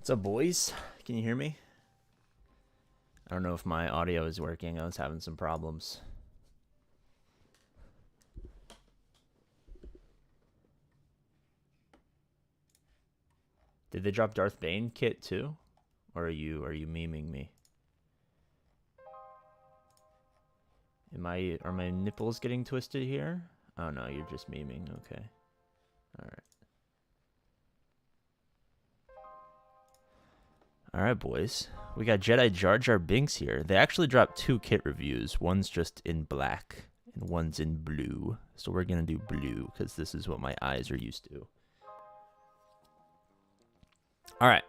What's up, boys? Can you hear me? I don't know if my audio is working. I was having some problems. Did they drop Darth Bane kit too? Or are you memeing me? Are my nipples getting twisted here? Oh no, you're just memeing. Okay. Alright. Alright, boys. We got Jedi Jar Jar Binks here. They actually dropped 2 kit reviews. One's just in black, and one's in blue. So we're going to do blue, because this is what my eyes are used to. Alright.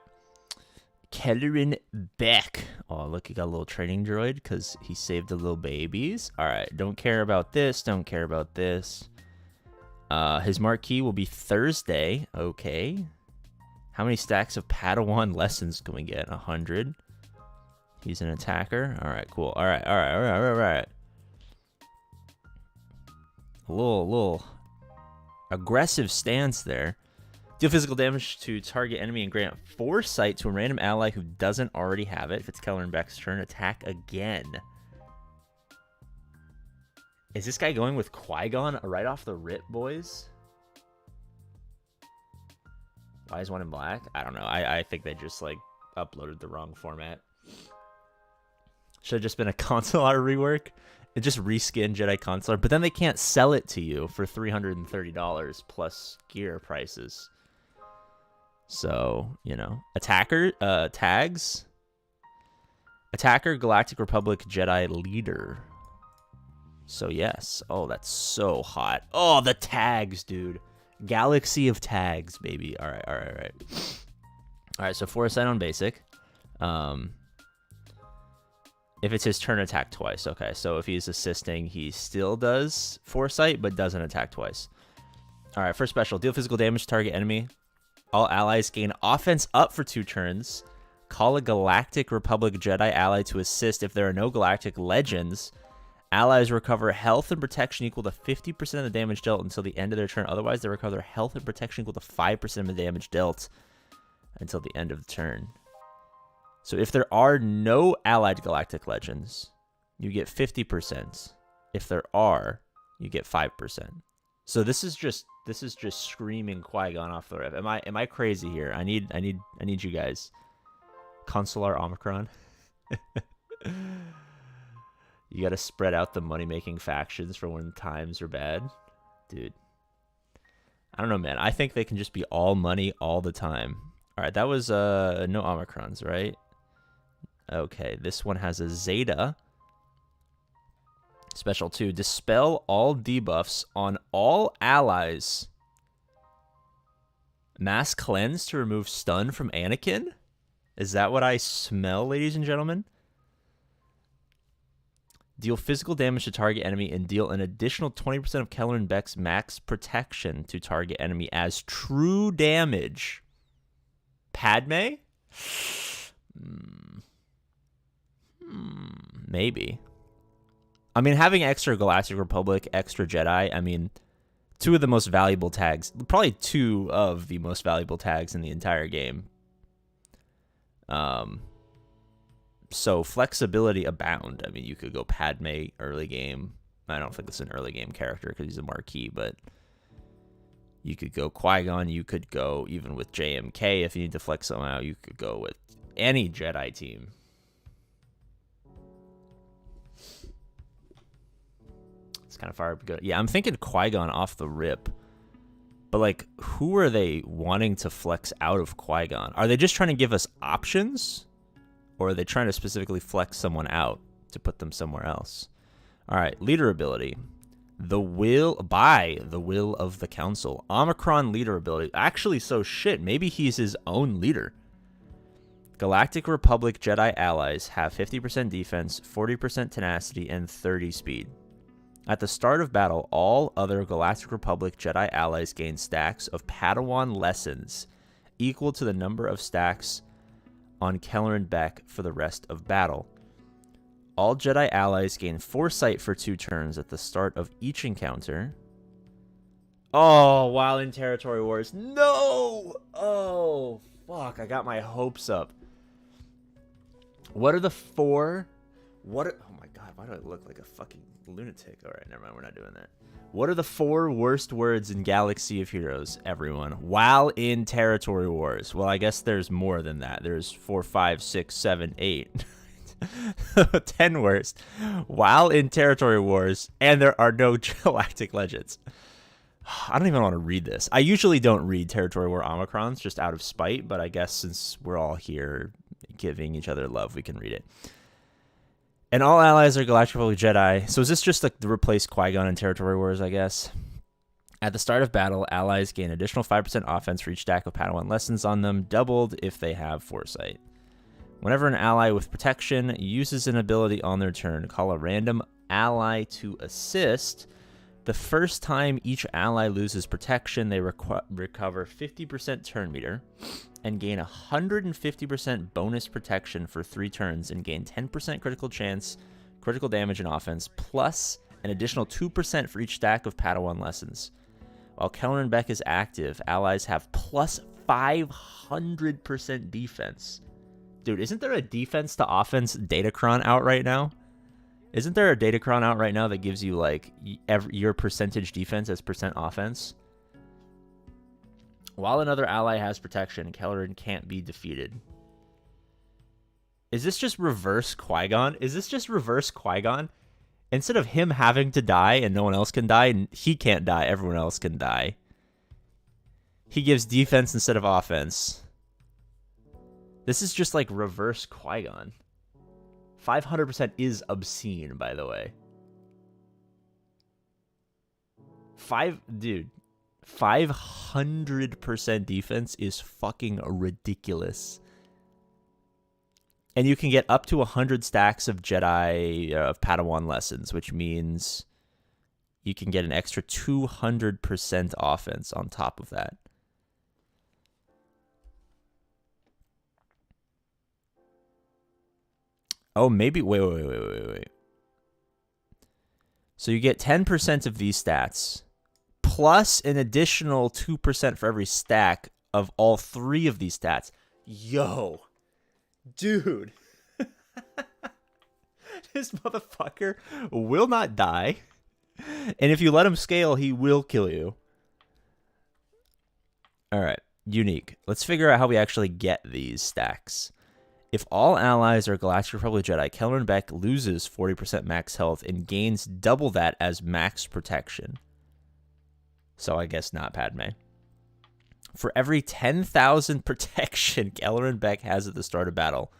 Kellerin Beck. Oh, look, he got a little training droid, because he saved the little babies. Alright, don't care about this, don't care about this. His marquee will be Thursday. Okay. How many stacks of Padawan lessons can we get? 100. He's an attacker. All right, cool. All right. A little aggressive stance there. Deal physical damage to target enemy and grant foresight to a random ally who doesn't already have it. If it's Kellerin Beck's turn, attack again. Is this guy going with Qui-Gon right off the rip, boys? Why is one in black? I don't know. I think they just, like, uploaded the wrong format. Should have just been a consular rework. It just reskinned Jedi consular. But then they can't sell it to you for $330 plus gear prices. So, you know. Attacker, tags. Attacker, Galactic Republic Jedi Leader. So, yes. Oh, that's so hot. Oh, the tags, dude. Galaxy of tags, baby. All right, so foresight on basic. If it's his turn, attack twice. Okay, so if he's assisting, he still does foresight, but doesn't attack twice. All right, first special. Deal physical damage to target enemy. All allies gain offense up for 2 turns. Call a Galactic Republic Jedi ally to assist if there are no Galactic Legends. Allies recover health and protection equal to 50% of the damage dealt until the end of their turn. Otherwise, they recover their health and protection equal to 5% of the damage dealt until the end of the turn. So if there are no allied Galactic Legends, you get 50%. If there are, you get 5%. So this is just screaming Qui-Gon off the rip. Am I crazy here? I need you guys. Consular Omicron. You got to spread out the money-making factions for when times are bad. Dude. I don't know, man. I think they can just be all money all the time. All right, that was no Omicrons, right? Okay, this one has a Zeta. Special 2. Dispel all debuffs on all allies. Mass Cleanse to remove stun from Anakin? Is that what I smell, ladies and gentlemen? Deal physical damage to target enemy and deal an additional 20% of Kellerin Beck's max protection to target enemy as true damage. Padme? Maybe. I mean, having extra Galactic Republic, extra Jedi, I mean, 2 of the most valuable tags. Probably 2 of the most valuable tags in the entire game. So flexibility abound. I mean, you could go Padme early game. I don't think it's an early game character because he's a marquee, but you could go Qui-Gon. You could go even with JMK if you need to flex somehow. You could go with any Jedi team. It's kind of far up good. Yeah, I'm thinking Qui-Gon off the rip. But, like, who are they wanting to flex out of Qui-Gon? Are they just trying to give us options? Or are they trying to specifically flex someone out to put them somewhere else? All right, leader ability. By the will of the council. Omicron leader ability. Actually, so shit, maybe he's his own leader. Galactic Republic Jedi allies have 50% defense, 40% tenacity, and 30 speed. At the start of battle, all other Galactic Republic Jedi allies gain stacks of Padawan lessons equal to the number of stacks on Kellerin Beck for the rest of battle. All Jedi allies gain foresight for 2 turns at the start of each encounter. Oh, while in territory wars. No! Oh, fuck. Fuck, I got my hopes up. What are the 4... oh my god, why do I look like a fucking lunatic? Alright, never mind, we're not doing that. What are the 4 worst words in Galaxy of Heroes, everyone, while in Territory Wars? Well, I guess there's more than that. There's 4, 5, 6, 7, 8. 10 worst while in Territory Wars, and there are no Galactic Legends. I don't even want to read this. I usually don't read Territory War Omicrons just out of spite, but I guess since we're all here giving each other love, we can read it. And all allies are Galactic Republic Jedi. So is this just like the replace Qui-Gon in Territory Wars, I guess? At the start of battle, allies gain additional 5% offense for each stack of Padawan lessons on them, doubled if they have Foresight. Whenever an ally with protection uses an ability on their turn, call a random ally to assist. The first time each ally loses protection, they recover 50% turn meter and gain 150% bonus protection for 3 turns and gain 10% critical chance, critical damage, and offense, plus an additional 2% for each stack of Padawan lessons. While Kelleran Beck is active, allies have plus 500% defense. Dude, isn't there a defense to offense datacron out right now? Isn't there a datacron out right now that gives you, like, your percentage defense as percent offense? While another ally has protection, Kelleran can't be defeated. Is this just reverse Qui-Gon? Is this just reverse Qui-Gon? Instead of him having to die and no one else can die, he can't die, everyone else can die. He gives defense instead of offense. This is just like reverse Qui-Gon. 500% is obscene, by the way. 500% defense is fucking ridiculous. And you can get up to 100 stacks of Jedi of Padawan lessons, which means you can get an extra 200% offense on top of that. Oh, maybe... Wait. So you get 10% of these stats, plus an additional 2% for every stack of all 3 of these stats. Yo. Dude. This motherfucker will not die. And if you let him scale, he will kill you. Alright. Unique. Let's figure out how we actually get these stacks. If all allies are Galactic Republic Jedi, Kelleran Beck loses 40% max health and gains double that as max protection. So I guess not Padme. For every 10,000 protection Kelleran Beck has at the start of battle,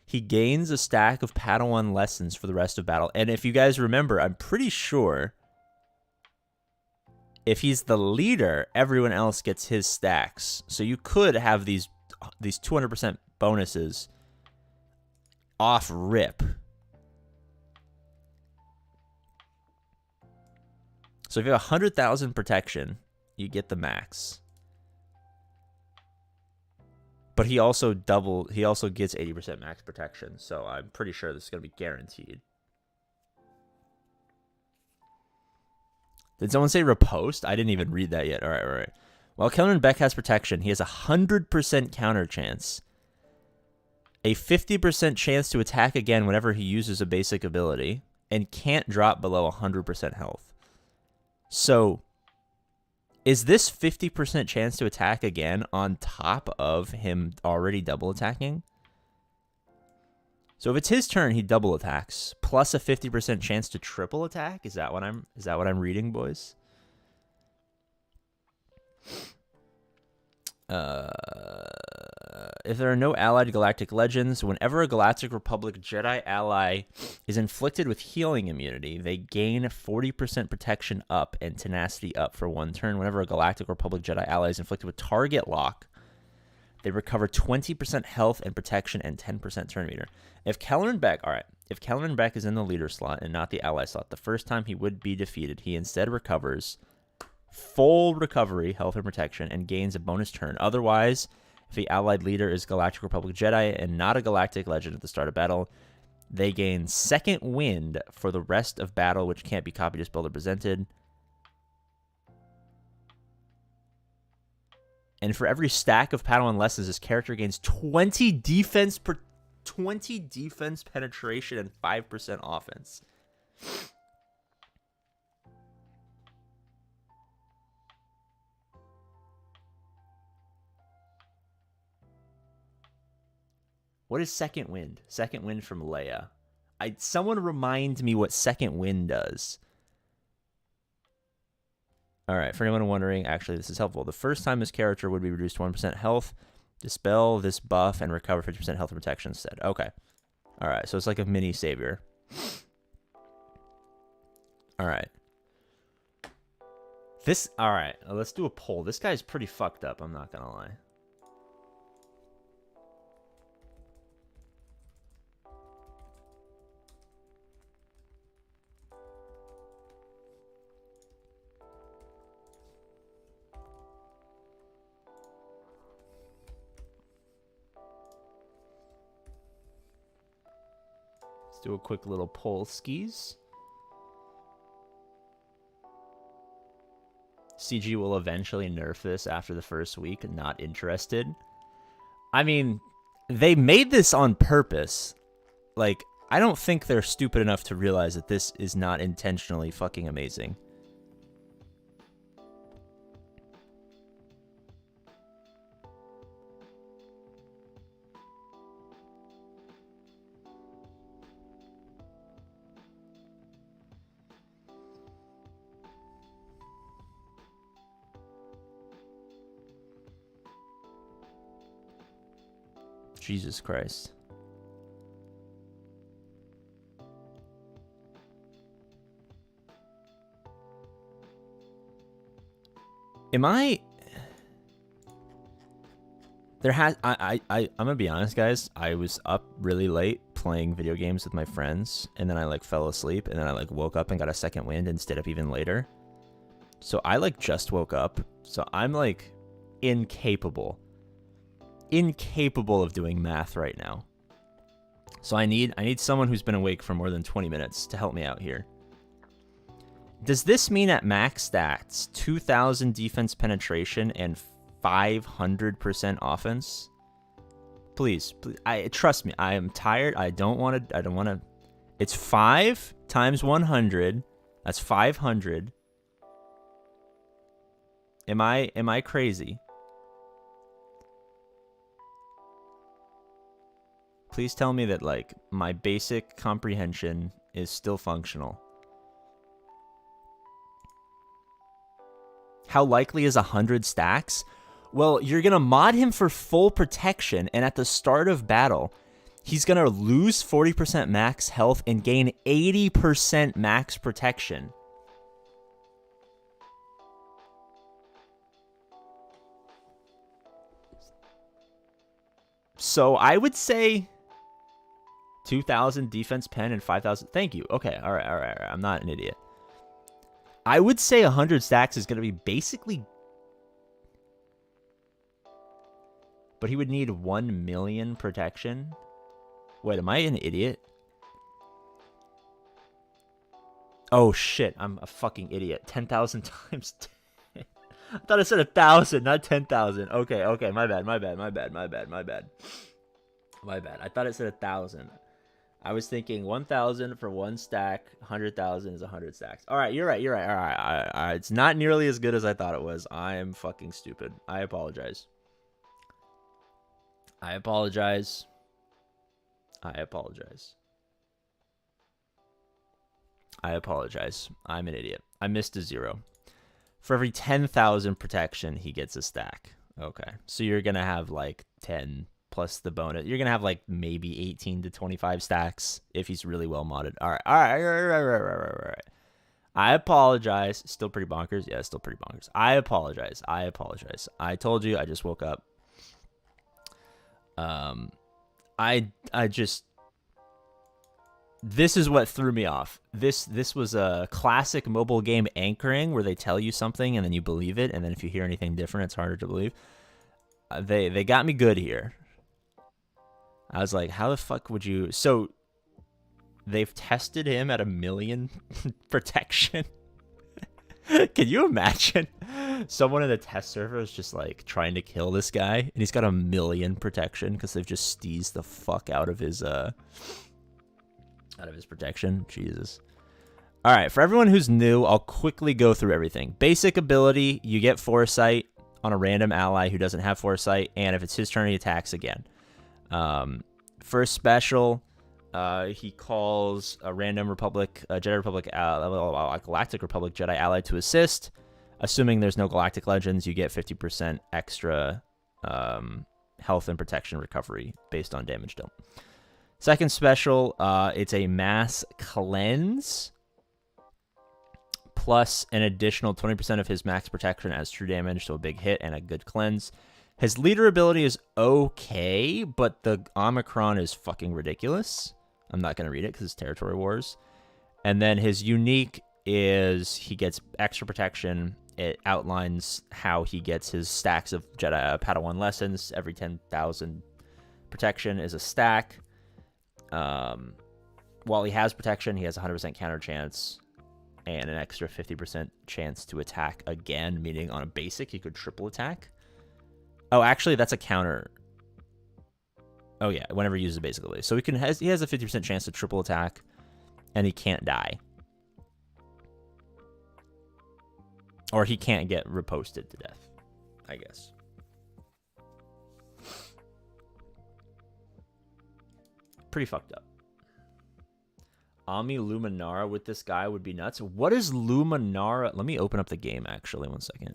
he gains a stack of Padawan lessons for the rest of battle. And if you guys remember, I'm pretty sure if he's the leader, everyone else gets his stacks. So you could have these 200% bonuses off rip. So if you have 100,000 protection, you get the max. But he also gets 80% max protection, so I'm pretty sure this is going to be guaranteed. Did someone say repost? I didn't even read that yet. All right. While Kelleran Beck has protection, he has a 100% counter chance. A 50% chance to attack again whenever he uses a basic ability, and can't drop below 100% health. So, is this 50% chance to attack again on top of him already double attacking? So if it's his turn, he double attacks, plus a 50% chance to triple attack? Is that what I'm reading, boys? If there are no allied Galactic Legends, whenever a Galactic Republic Jedi ally is inflicted with healing immunity, they gain 40% protection up and tenacity up for 1 turn. Whenever a Galactic Republic Jedi ally is inflicted with target lock, they recover 20% health and protection and 10% turn meter. If Kelleran Beck is in the leader slot and not the ally slot, the first time he would be defeated, he instead recovers full recovery, health and protection, and gains a bonus turn. Otherwise, if the allied leader is Galactic Republic Jedi and not a Galactic Legend at the start of battle, they gain second wind for the rest of battle, which can't be copied, dispelled, or presented. And for every stack of Padawan lessons, this character gains 20 defense penetration and 5% offense. What is Second Wind? Second Wind from Leia. Someone remind me what Second Wind does. All right, for anyone wondering, actually, this is helpful. The first time this character would be reduced to 1% health, dispel this buff, and recover 50% health and protection instead. Okay. All right, so it's like a mini savior. All right. All right, let's do a poll. This guy's pretty fucked up, I'm not going to lie. Let's do a quick little poll skis. CG will eventually nerf this after the first week. Not interested. I mean, they made this on purpose. Like, I don't think they're stupid enough to realize that this is not intentionally fucking amazing. Jesus Christ. I'm gonna be honest, guys. I was up really late playing video games with my friends, and then I like fell asleep, and then I like woke up and got a second wind and stayed up even later. So I like just woke up. So I'm like incapable of doing math right now. So I need someone who's been awake for more than 20 minutes to help me out here. Does this mean at max stats 2,000 defense penetration and 500% offense? Please, trust me. I am tired. I don't want to. It's 5 times 100. That's 500. Am I crazy? Please tell me that, like, my basic comprehension is still functional. How likely is 100 stacks? Well, you're going to mod him for full protection, and at the start of battle, he's going to lose 40% max health and gain 80% max protection. So I would say 2,000 defense pen and 5,000. Thank you. Okay. All right. I'm not an idiot. I would say 100 stacks is going to be basically. But he would need 1 million protection. Wait, am I an idiot? Oh, shit. I'm a fucking idiot. 10,000 times 10. I thought I said 1,000, not 10,000. Okay. My bad. I thought it said 1,000. I was thinking 1,000 for one stack, 100,000 is 100 stacks. All right, you're right. All right. It's not nearly as good as I thought it was. I am fucking stupid. I apologize. I'm an idiot. I missed a 0. For every 10,000 protection, he gets a stack. Okay, so you're going to have like 10 plus the bonus. You're going to have like maybe 18 to 25 stacks if he's really well modded. All right. I apologize. Still pretty bonkers? Yeah, still pretty bonkers. I apologize. I told you, I just woke up. I just... This is what threw me off. This was a classic mobile game anchoring where they tell you something and then you believe it, and then if you hear anything different, it's harder to believe. They got me good here. I was like, how the fuck would you... So, they've tested him at 1 million protection. Can you imagine? Someone in the test server is just like trying to kill this guy, and he's got 1,000,000 protection because they've just steezed the fuck out of his protection. Jesus. All right, for everyone who's new, I'll quickly go through everything. Basic ability, you get Foresight on a random ally who doesn't have Foresight, and if it's his turn, he attacks again. First special, he calls a random Jedi Republic, Galactic Republic Jedi ally to assist. Assuming there's no Galactic Legends, you get 50% extra health and protection recovery based on damage dealt. Second special, it's a mass cleanse plus an additional 20% of his max protection as true damage, so a big hit and a good cleanse. His leader ability is okay, but the Omicron is fucking ridiculous. I'm not going to read it because it's Territory Wars. And then his unique is he gets extra protection. It outlines how he gets his stacks of Jedi Padawan lessons. Every 10,000 protection is a stack. While he has protection, he has 100% counter chance and an extra 50% chance to attack again, meaning on a basic, he could triple attack. Oh, actually, that's a counter. Oh, yeah, whenever he uses a basic ability. So he has a 50% chance to triple attack, and he can't die. Or he can't get reposted to death, I guess. Pretty fucked up. Ami Luminara with this guy would be nuts. What is Luminara? Let me open up the game, actually. 1 second.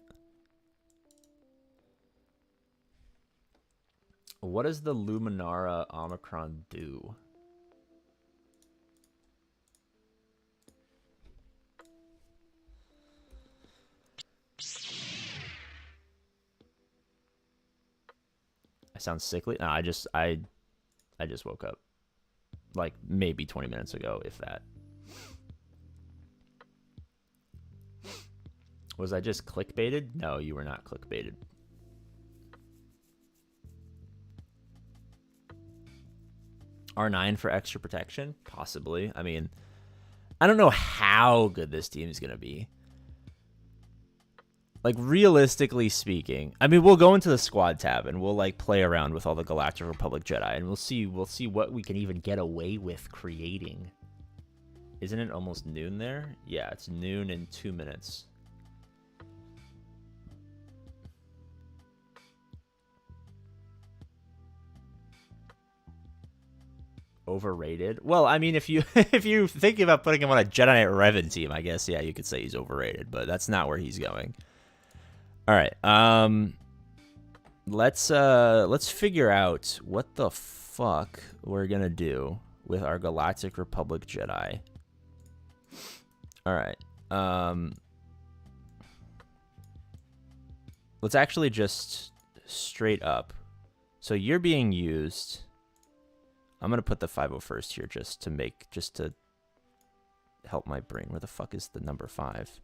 What does the Luminara Omicron do? I sound sickly. No, I just woke up. Like maybe 20 minutes ago, if that. Was I just clickbaited? No, you were not clickbaited. R9 for extra protection? Possibly. I mean, I don't know how good this team is going to be. Like, realistically speaking, I mean, we'll go into the squad tab and we'll, like, play around with all the Galactic Republic Jedi, and we'll see what we can even get away with creating. Isn't it almost noon there? Yeah, it's noon in 2 minutes. Overrated? Well, I mean, if you if you think about putting him on a Jedi Knight Revan team, I guess, yeah, you could say he's overrated, but that's not where he's going. All right, let's figure out what the fuck we're gonna do with our Galactic Republic Jedi. All right, let's actually just straight up. So you're being used. I'm gonna put the 501st here just to help my brain. Where the fuck is the number 5?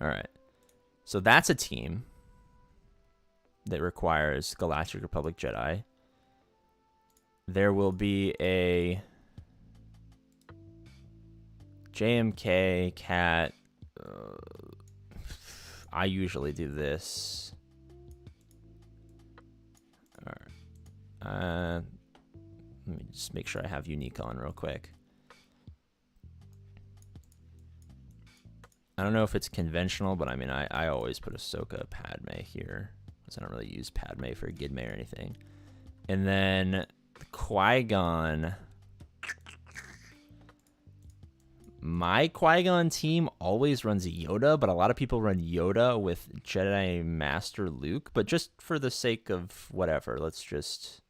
All right, so that's a team that requires Galactic Republic Jedi. There will be a JMK Cat. I usually do this. All right. Let me just make sure I have unique on real quick. I don't know if it's conventional, but I mean, I always put Ahsoka Padme here, because I don't really use Padme for Gidme or anything. And then Qui-Gon. My Qui-Gon team always runs Yoda, but a lot of people run Yoda with Jedi Master Luke. But just for the sake of whatever, let's just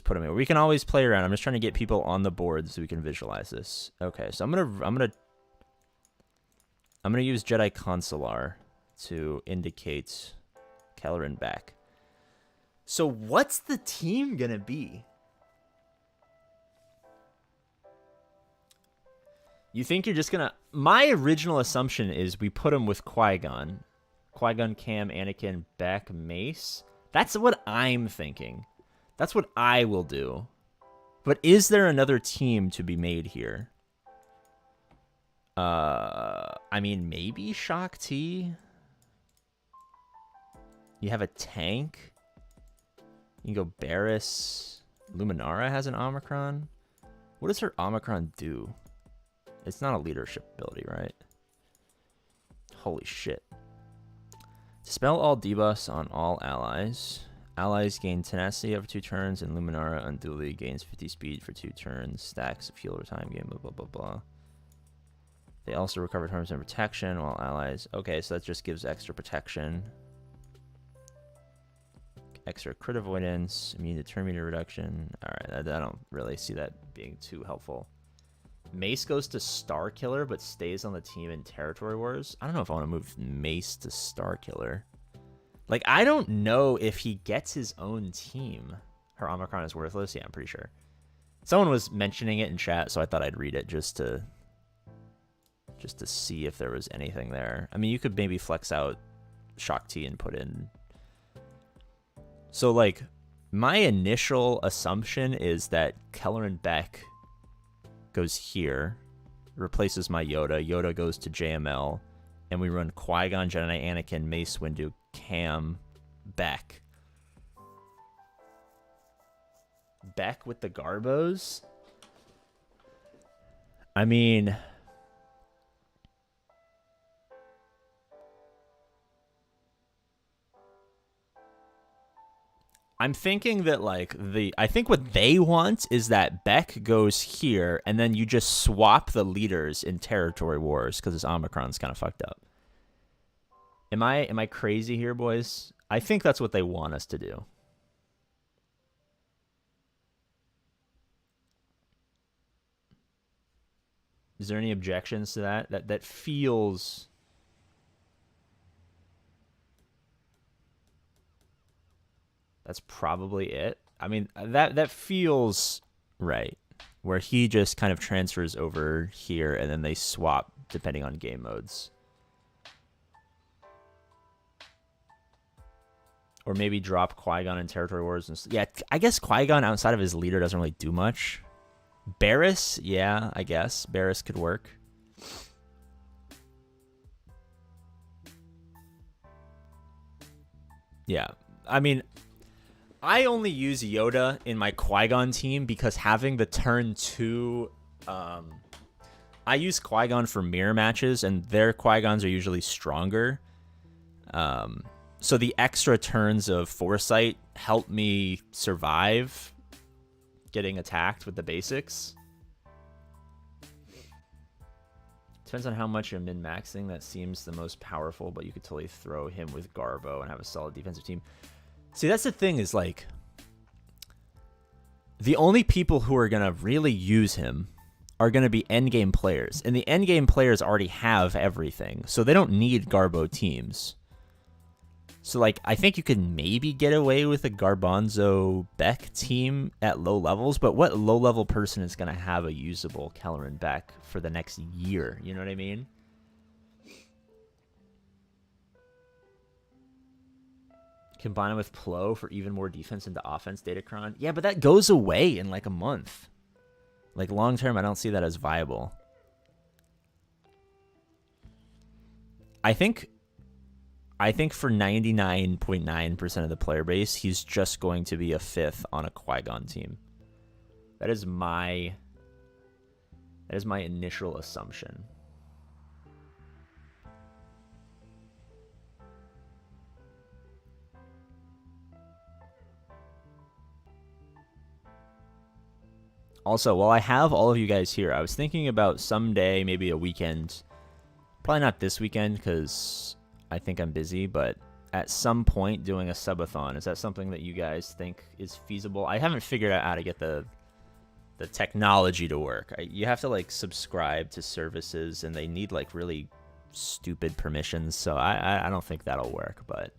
put him in. We can always play around. I'm just trying to get people on the board so we can visualize this. Okay, so I'm gonna use Jedi Consular to indicate Kelleran back. So what's the team gonna be? You think you're just gonna... My original assumption is we put him with Qui-Gon. Qui-Gon, Cam, Anakin, Beck, Mace. That's what I'm thinking. That's what I will do. But is there another team to be made here? I mean, maybe Shock T. You have a tank. You can go Barris. Luminara has an Omicron. What does her Omicron do? It's not a leadership ability, right? Holy shit. Dispel all debuffs on all allies. Allies gain tenacity over 2 turns, and Luminara unduly gains 50 speed for 2 turns. Stacks of heal over time game, blah, blah, blah, blah. They also recover terms and protection while allies... Okay, so that just gives extra protection. Extra crit avoidance, immune to turn meter reduction. Alright, I don't really see that being too helpful. Mace goes to Star Killer, but stays on the team in Territory Wars. I don't know if I want to move Mace to Star Killer. Like, I don't know if he gets his own team. Her Omicron is worthless? Yeah, I'm pretty sure. Someone was mentioning it in chat, so I thought I'd read it just to see if there was anything there. I mean, you could maybe flex out Shock T and put in... So, like, my initial assumption is that Kelleran Beck goes here, replaces my Yoda. Yoda goes to JML, and we run Qui-Gon, Jedi, Anakin, Mace Windu, Cam, Beck. Beck with the Garbos? I mean... I'm thinking that, like, I think what they want is that Beck goes here, and then you just swap the leaders in Territory Wars, because this Omicron's kind of fucked up. Am I crazy here, boys? I think that's what they want us to do. Is there any objections to that? That feels... That's probably it. I mean, that feels right. Where he just kind of transfers over here, and then they swap depending on game modes. Or maybe drop Qui-Gon in Territory Wars. And yeah, I guess Qui-Gon outside of his leader doesn't really do much. Barris, yeah, I guess. Barris could work. Yeah, I mean... I only use Yoda in my Qui-Gon team because having the turn 2... I use Qui-Gon for mirror matches, and their Qui-Gons are usually stronger. So the extra turns of Foresight help me survive getting attacked with the basics. Depends on how much you're min-maxing. That seems the most powerful, but you could totally throw him with Garbo and have a solid defensive team. See, that's the thing is, like, the only people who are going to really use him are going to be endgame players. And the endgame players already have everything, so they don't need Garbo teams. So, like, I think you could maybe get away with a Garbanzo Beck team at low levels, but what low-level person is going to have a usable Kelleran Beck for the next year? You know what I mean? Combine it with Plo for even more defense into offense, Datacron. Yeah, but that goes away in like a month. Like long term, I don't see that as viable. I think for 99.9% of the player base, he's just going to be a 5th on a Qui-Gon team. That is my initial assumption. Also, while I have all of you guys here, I was thinking about someday, maybe a weekend, probably not this weekend because I think I'm busy, but at some point doing a subathon. Is that something that you guys think is feasible? I haven't figured out how to get the technology to work. You have to like subscribe to services, and they need like really stupid permissions, so I don't think that'll work, but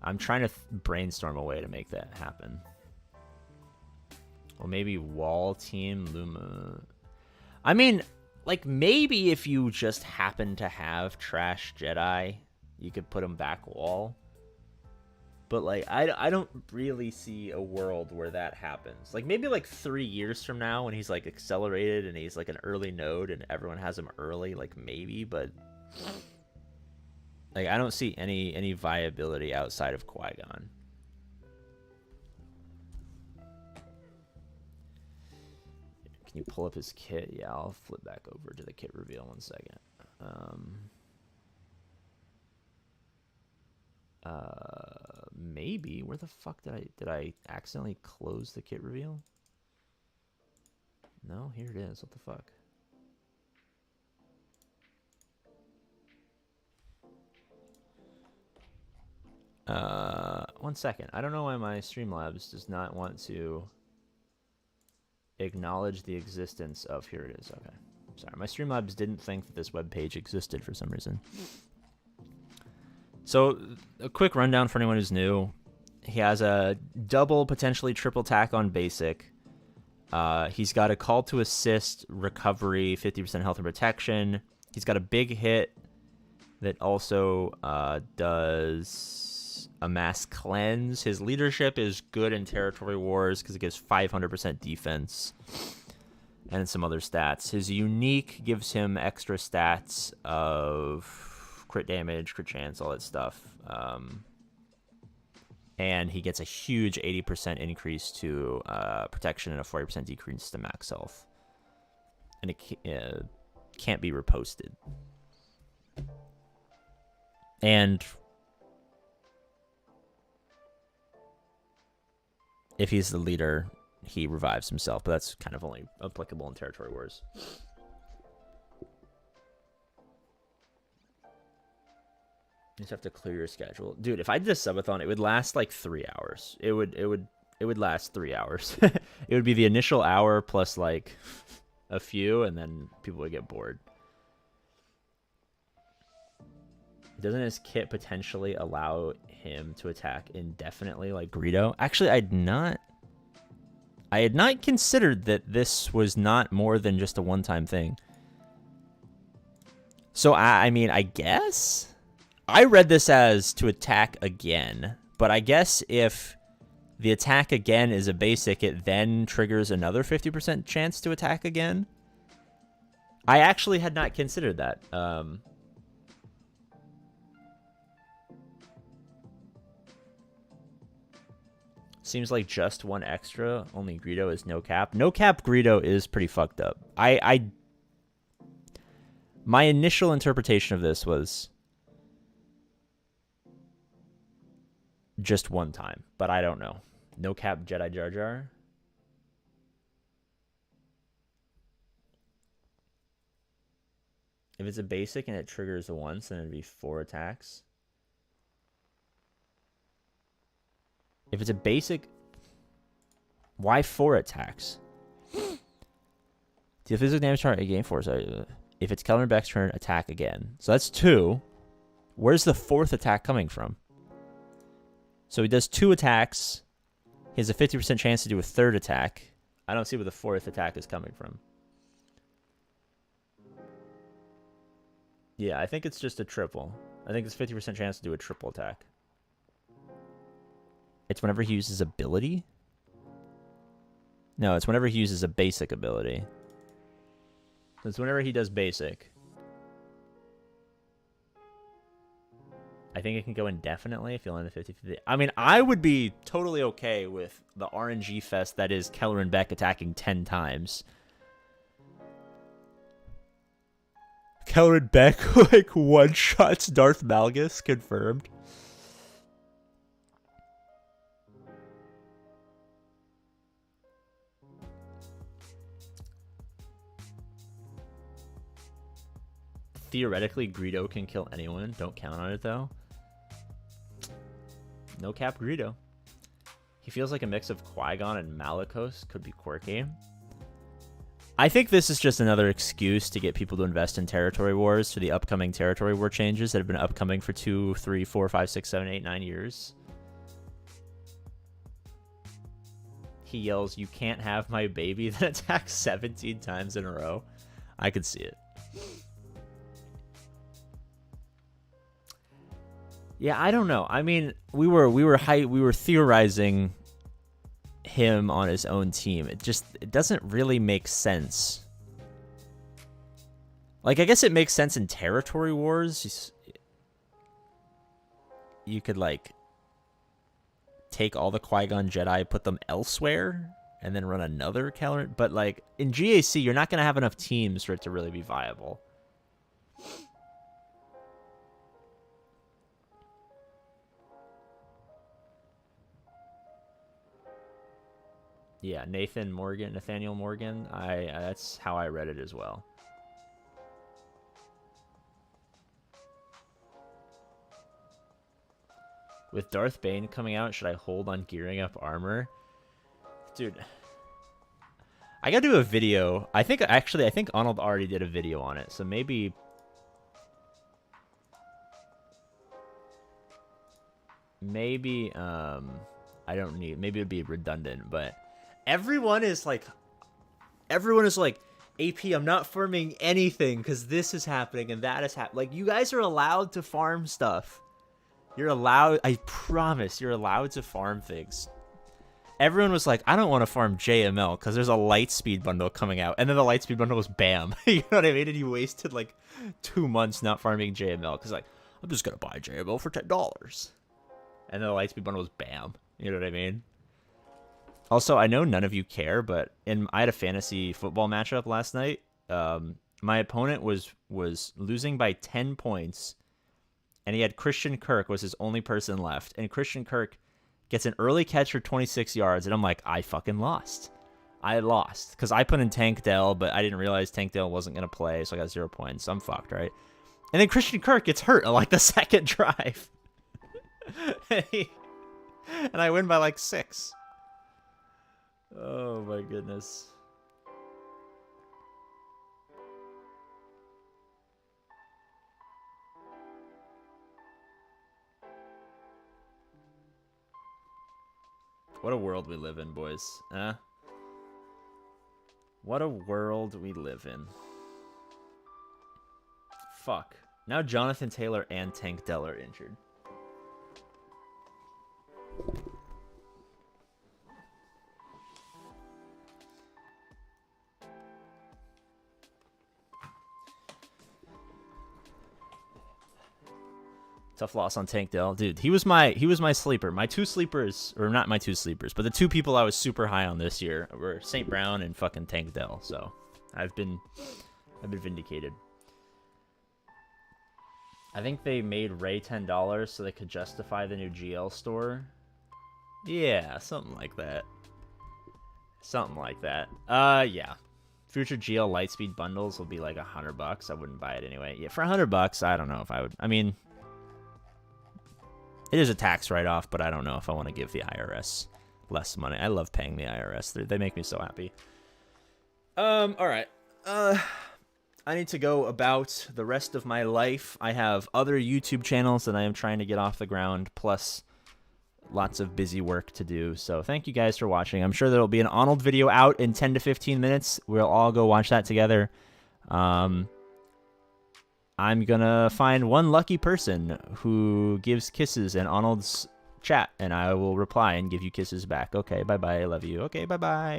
I'm trying to brainstorm a way to make that happen. Or maybe wall team Luma. I mean, like maybe if you just happen to have trash Jedi, you could put them back wall. But like I don't really see a world where that happens. Like maybe like 3 years from now when he's like accelerated and he's like an early node and everyone has him early, like maybe, but like I don't see any viability outside of Qui-Gon. Can you pull up his kit? Yeah, I'll flip back over to the kit reveal 1 second. Maybe. Where the fuck did I accidentally close the kit reveal? No, here it is. What the fuck? 1 second. I don't know why my Streamlabs does not want to acknowledge the existence of. Here it is. Okay. Sorry, my Streamlabs didn't think that this web page existed for some reason. So, a quick rundown for anyone who's new. He has a double, potentially triple attack on basic. He's got a call to assist, recovery, 50% health and protection. He's got a big hit that also does a mass cleanse. His leadership is good in territory wars because it gives 500% defense and some other stats. His unique gives him extra stats of crit damage, crit chance, all that stuff. And he gets a huge 80% increase to protection and a 40% decrease to max health. And it can't be reposted. And if he's the leader, he revives himself, but that's kind of only applicable in territory wars. You just have to clear your schedule. Dude, if I did a subathon, it would last like 3 hours. It would last 3 hours. It would be the initial hour plus like a few, and then people would get bored. Doesn't his kit potentially allow him to attack indefinitely like Greedo? Actually, I had not considered that this was not more than just a one-time thing. So I mean, I guess I read this as to attack again, but I guess if the attack again is a basic, it then triggers another 50% chance to attack again. I actually had not considered that. Seems like just one extra. Only Greedo is no cap. No cap Greedo is pretty fucked up. My initial interpretation of this was just one time, but I don't know. No cap Jedi Jar Jar. If it's a basic and it triggers once, then it'd be 4 attacks. If it's a basic, why 4 attacks? Deal physical damage target gain force. If it's Kelvin Beck's turn, attack again. So that's 2. Where's the 4th attack coming from? So he does 2 attacks. He has a 50% chance to do a 3rd attack. I don't see where the 4th attack is coming from. Yeah, I think it's just a triple. I think it's 50% chance to do a triple attack. It's whenever he uses ability? No, it's whenever he uses a basic ability. It's whenever he does basic. I think it can go indefinitely if you land the 50-50. I mean, I would be totally okay with the RNG fest that is Kelleran Beck attacking 10 times. Kelleran Beck, like, one-shots Darth Malgus, confirmed. Theoretically, Greedo can kill anyone. Don't count on it, though. No cap Greedo. He feels like a mix of Qui-Gon and Malicos. Could be quirky. I think this is just another excuse to get people to invest in territory wars for the upcoming territory war changes that have been upcoming for 2, 3, 4, 5, 6, 7, 8, 9 years. He yells, "You can't have my baby," that attacks 17 times in a row. I could see it. Yeah, I don't know. I mean, we were theorizing him on his own team. It doesn't really make sense. Like, I guess it makes sense in territory wars. You could like take all the Qui-Gon Jedi, put them elsewhere, and then run another calendar. But like in GAC, you're not gonna have enough teams for it to really be viable. Yeah, Nathaniel Morgan. That's how I read it as well. With Darth Bane coming out, should I hold on gearing up armor? Dude, I gotta do a video. I think Arnold already did a video on it, so maybe I don't need, maybe it'd be redundant, but everyone is like, AP, I'm not farming anything because this is happening and that is happening. Like, you guys are allowed to farm stuff. You're allowed, I promise, you're allowed to farm things. Everyone was like, I don't want to farm JML because there's a Lightspeed bundle coming out. And then the Lightspeed bundle was BAM. You know what I mean? And you wasted like 2 months not farming JML because, like, I'm just going to buy JML for $10. And then the Lightspeed bundle was BAM. You know what I mean? Also, I know none of you care, but I had a fantasy football matchup last night. My opponent was losing by 10 points. And he had Christian Kirk was his only person left. And Christian Kirk gets an early catch for 26 yards. And I'm like, I fucking lost. I lost. Because I put in Tank Dell, but I didn't realize Tank Dell wasn't going to play. So I got 0 points. So I'm fucked, right? And then Christian Kirk gets hurt on like the second drive. And I win by like 6. Oh my goodness. What a world we live in, boys. What a world we live in. Fuck. Now Jonathan Taylor and Tank Dell are injured. Tough loss on Tank Dell. Dude, he was my sleeper. My 2 sleepers, or not my 2 sleepers, but the 2 people I was super high on this year were St. Brown and fucking Tank Dell. So I've been vindicated. I think they made Ray $10 so they could justify the new GL store. Yeah, something like that. Something like that. Yeah. Future GL Lightspeed bundles will be like $100. I wouldn't buy it anyway. Yeah, for $100, I don't know if I would. I mean, it is a tax write-off, but I don't know if I want to give the IRS less money. I love paying the IRS. They make me so happy. All right. I need to go about the rest of my life. I have other YouTube channels that I am trying to get off the ground, plus lots of busy work to do. So thank you guys for watching. I'm sure there will be an Arnold video out in 10 to 15 minutes. We'll all go watch that together. I'm going to find one lucky person who gives kisses in Arnold's chat, and I will reply and give you kisses back. Okay, bye-bye. I love you. Okay, bye-bye.